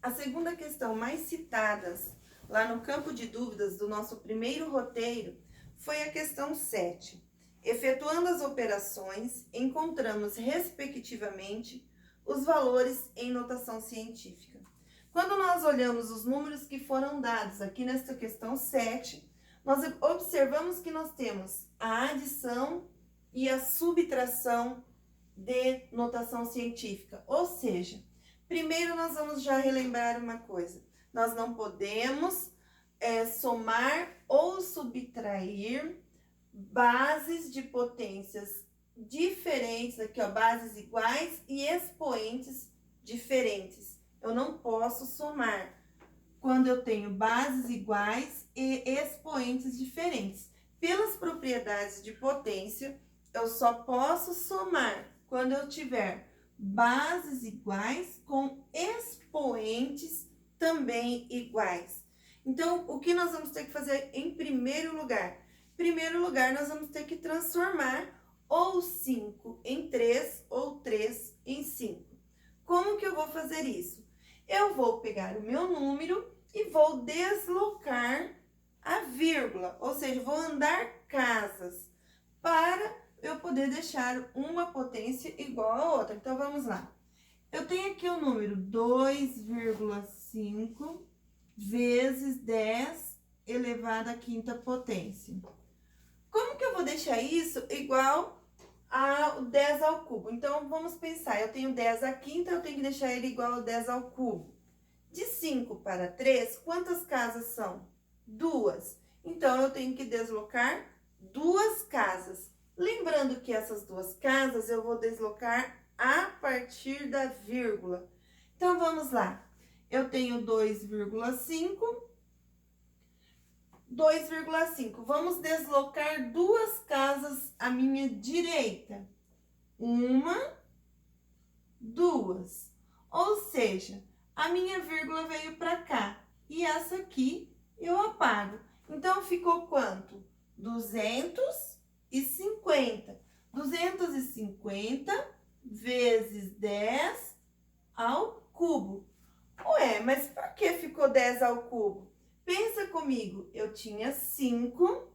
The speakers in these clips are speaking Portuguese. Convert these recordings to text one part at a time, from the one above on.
A segunda questão mais citada lá no campo de dúvidas do nosso primeiro roteiro foi a questão 7. Efetuando as operações, encontramos, respectivamente, os valores em notação científica. Quando nós olhamos os números que foram dados aqui nesta questão 7, nós observamos que nós temos a adição e a subtração de notação científica. Ou seja, primeiro nós vamos já relembrar uma coisa. Nós não podemos somar ou subtrair bases de potências diferentes, aqui ó, bases iguais e expoentes diferentes. Eu não posso somar quando eu tenho bases iguais e expoentes diferentes. Pelas propriedades de potência, eu só posso somar quando eu tiver bases iguais com expoentes também iguais. Então, o que nós vamos ter que fazer em primeiro lugar? Em primeiro lugar, nós vamos ter que transformar ou 5 em 3 ou 3 em 5. Como que eu vou fazer isso? Eu vou pegar o meu número e vou deslocar a vírgula, ou seja, vou andar casas para eu poder deixar uma potência igual a outra. Então, vamos lá. Eu tenho aqui o número 2,5 vezes 10 elevado à quinta potência. Como que eu vou deixar isso igual ao 10 ao cubo? Então, vamos pensar, eu tenho 10 à quinta, eu tenho que deixar ele igual ao 10 ao cubo. De 5 para 3, quantas casas são? 2. Então, eu tenho que deslocar 2 casas. Lembrando que essas 2 casas eu vou deslocar a partir da vírgula. Então, vamos lá. Eu tenho 2,5. 2,5. Vamos deslocar 2 casas à minha direita. 1, 2. Ou seja, a minha vírgula veio para cá. E essa aqui eu apago. Então, ficou quanto? 250. 250 vezes 10 ao cubo. Ué, mas por que ficou 10 ao cubo? Pensa comigo, eu tinha 5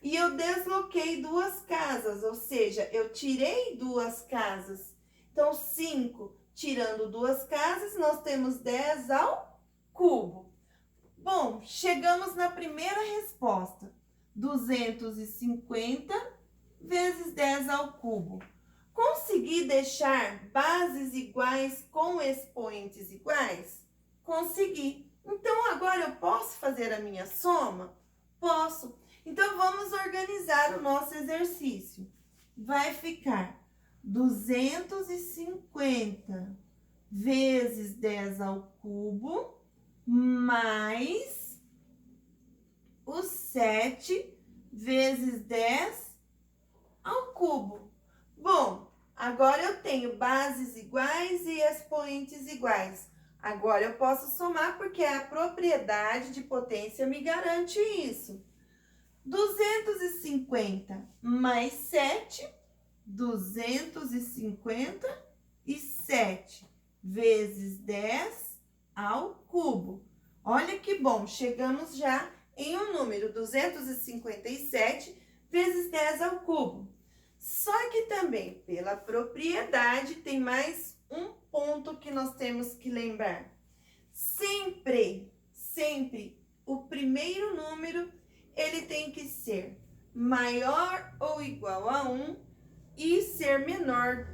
e eu desloquei 2 casas, ou seja, eu tirei 2 casas. Então, 5 tirando 2 casas, nós temos 10 ao cubo. Bom, chegamos na primeira resposta. 250 vezes 10 ao cubo. Consegui deixar bases iguais com expoentes iguais? Consegui. Então, agora eu posso fazer a minha soma? Posso. Então, vamos organizar o nosso exercício. Vai ficar 250 vezes 10 ao cubo, mais o 7 vezes 10 ao cubo. Bom, agora eu tenho bases iguais e expoentes iguais. Agora eu posso somar porque a propriedade de potência me garante isso. 250 mais 7, 257 vezes 10 ao cubo. Olha que bom, chegamos já em um número 257 vezes 10 ao cubo. Só que também, pela propriedade, tem mais um ponto que nós temos que lembrar. Sempre, o primeiro número, ele tem que ser maior ou igual a 1 e ser menor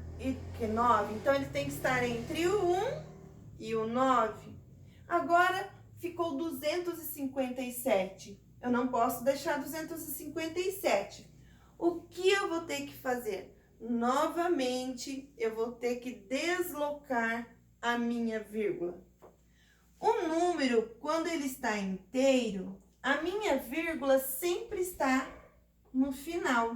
que 9. Então, ele tem que estar entre o 1 e o 9. Agora, ficou 257. Eu não posso deixar 257. O que eu vou ter que fazer? Novamente, eu vou ter que deslocar a minha vírgula. O número, quando ele está inteiro, a minha vírgula sempre está no final.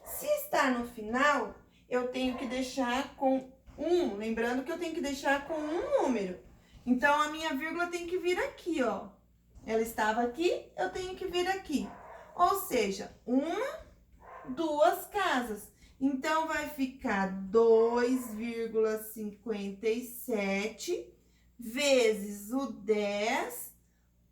Se está no final, eu tenho que deixar com 1. Lembrando que eu tenho que deixar com um número. Então, a minha vírgula tem que vir aqui, ó. Ela estava aqui, eu tenho que vir aqui. Ou seja, 2 casas. Então, vai ficar 2,57 vezes o 10,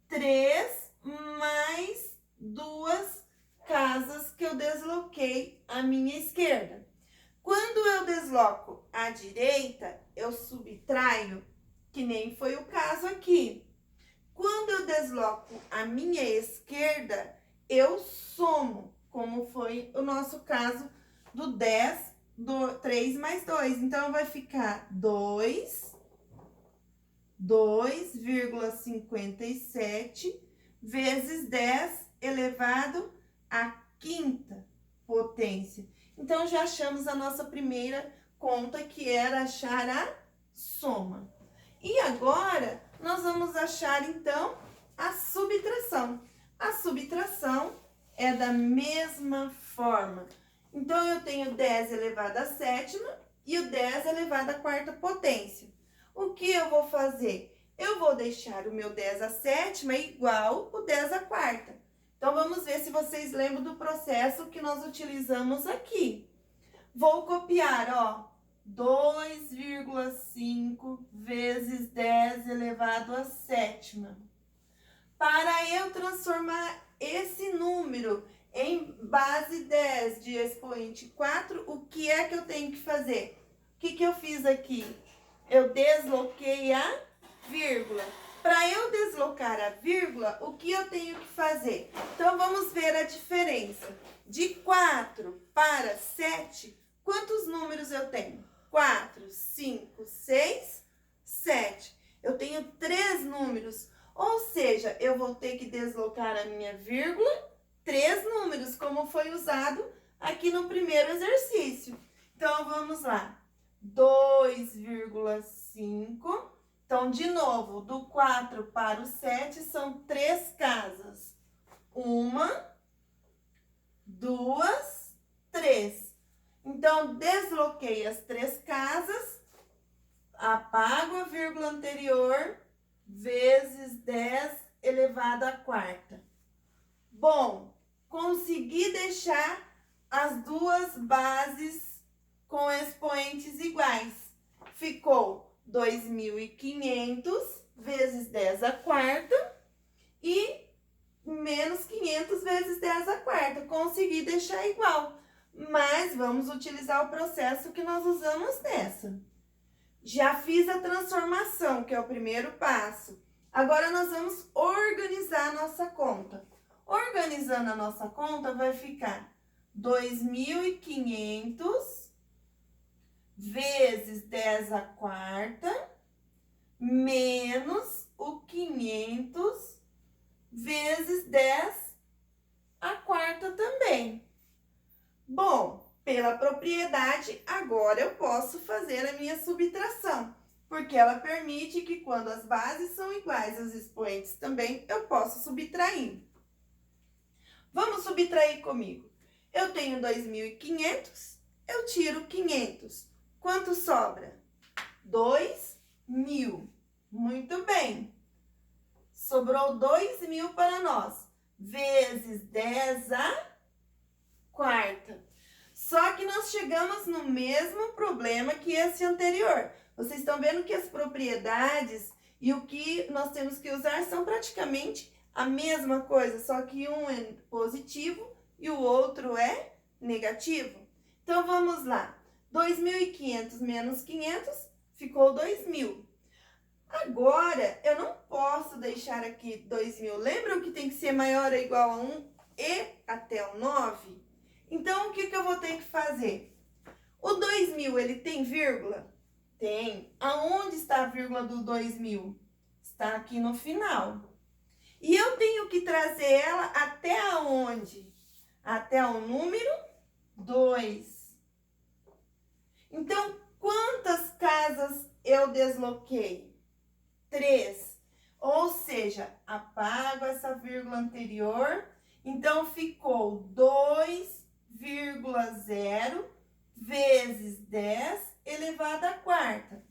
3 mais 2 casas que eu desloquei à minha esquerda. Quando eu desloco à direita, eu subtraio, que nem foi o caso aqui. Quando eu desloco à minha esquerda, eu somo, como foi o nosso caso do 10, do 3 mais 2. Então, vai ficar 2,57 vezes 10 elevado à quinta potência. Então, já achamos a nossa primeira conta, que era achar a soma. E agora, nós vamos achar, então, a subtração. A subtração é da mesma forma. Então, eu tenho 10 elevado à sétima e o 10 elevado à quarta potência. O que eu vou fazer? Eu vou deixar o meu 10 à sétima igual o 10 à quarta. Então, vamos ver se vocês lembram do processo que nós utilizamos aqui. Vou copiar, ó, 2,5 vezes 10 elevado à sétima. Para eu transformar esse número em base 10 de expoente 4, o que é que eu tenho que fazer? O que eu fiz aqui? Eu desloquei a vírgula. Para eu deslocar a vírgula, o que eu tenho que fazer? Então, vamos ver a diferença. De 4 para 7, quantos números eu tenho? 4, 5, 6, 7. Eu tenho 3 números. Ou seja, eu vou ter que deslocar a minha vírgula 3 números, como foi usado aqui no primeiro exercício. Então, vamos lá. 2,5. Então, de novo, do 4 para o 7 são 3 casas. 1, 2, 3. Então, desloquei as 3 casas, apago a vírgula anterior, vezes 10 elevado à quarta. Bom, consegui deixar as duas bases com expoentes iguais. Ficou 2.500 vezes 10 à quarta e menos 500 vezes 10 à quarta. Consegui deixar igual, mas vamos utilizar o processo que nós usamos nessa. Já fiz a transformação, que é o primeiro passo. Agora, nós vamos organizar a nossa conta. Organizando a nossa conta, vai ficar 2.500 vezes 10 à quarta, menos o 500 vezes 10 à quarta também. Bom, pela propriedade, agora eu posso fazer a minha subtração, porque ela permite que quando as bases são iguais, os expoentes também, eu posso subtrair. Vamos subtrair comigo. Eu tenho 2.500, eu tiro 500. Quanto sobra? 2.000. Muito bem. Sobrou 2.000 para nós. Vezes 10 à quarta. Só que nós chegamos no mesmo problema que esse anterior. Vocês estão vendo que as propriedades e o que nós temos que usar são praticamente a mesma coisa, só que um é positivo e o outro é negativo. Então, vamos lá. 2.500 menos 500 ficou 2.000. Agora, eu não posso deixar aqui 2.000. Lembram que tem que ser maior ou igual a 1 e até o 9? Então, o que eu vou ter que fazer? O 2.000, ele tem vírgula? Tem. Aonde está a vírgula do 2.000? Está aqui no final. E eu tenho que trazer ela até aonde? Até o número 2. Então, quantas casas eu desloquei? 3. Ou seja, apago essa vírgula anterior. Então, ficou 2,0 vezes 10 elevado à quarta.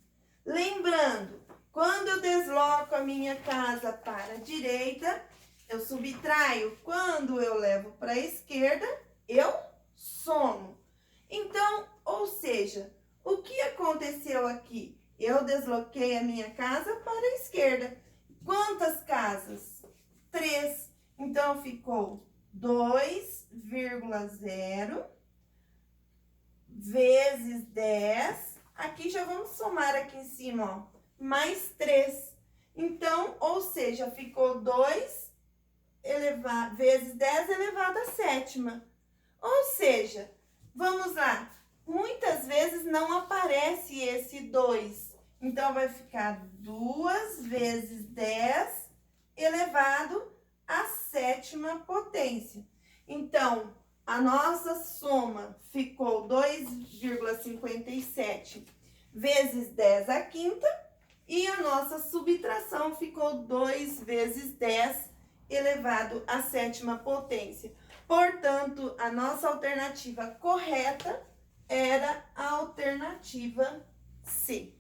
Lembrando, quando eu desloco a minha casa para a direita, eu subtraio. Quando eu levo para a esquerda, eu somo. Então, ou seja, o que aconteceu aqui? Eu desloquei a minha casa para a esquerda. Quantas casas? 3. Então, ficou 2,0 vezes 10. Aqui já vamos somar aqui em cima, ó, mais 3. Então, ou seja, ficou 2 vezes 10 elevado à sétima. Ou seja, vamos lá, muitas vezes não aparece esse 2. Então, vai ficar 2 vezes 10 elevado à sétima potência. Então, a nossa soma ficou 2,57 vezes 10 à quinta e a nossa subtração ficou 2 vezes 10 elevado à sétima potência. Portanto, a nossa alternativa correta era a alternativa C.